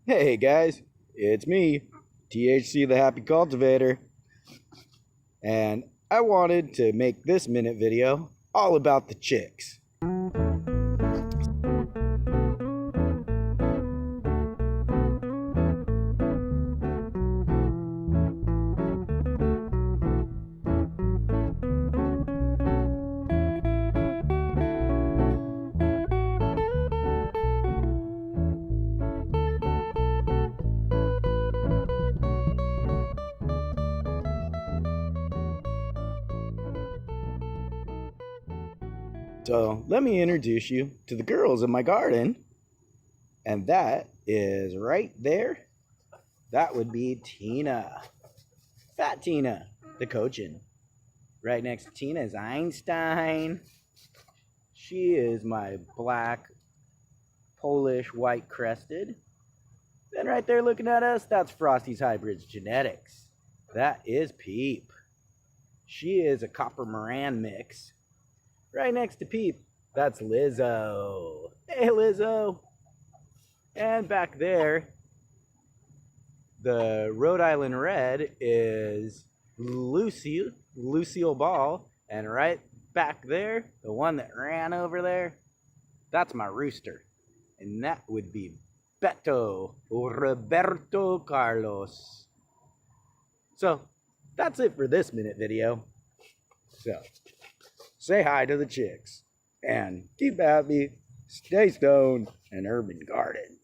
Hey guys, it's me, THC the Happy Cultivator, and I wanted to make this minute video all about the chicks. So let me introduce you to the girls in my garden. And that is right there. That would be Tina. Fat Tina, the cochin. Right next to Tina is Einstein. She is my black Polish white crested. Then right there looking at us, that's Frosty's Hybrids Genetics. That is Peep. She is a Copper Moran mix. Right next to Peep, that's Lizzo. Hey, Lizzo. And back there, the Rhode Island Red is Lucille Ball. And right back there, the one that ran over there, that's my rooster. And that would be Beto Roberto Carlos. So, that's it for this minute video. So, say hi to the chicks, and keep happy, stay stoned, and urban garden.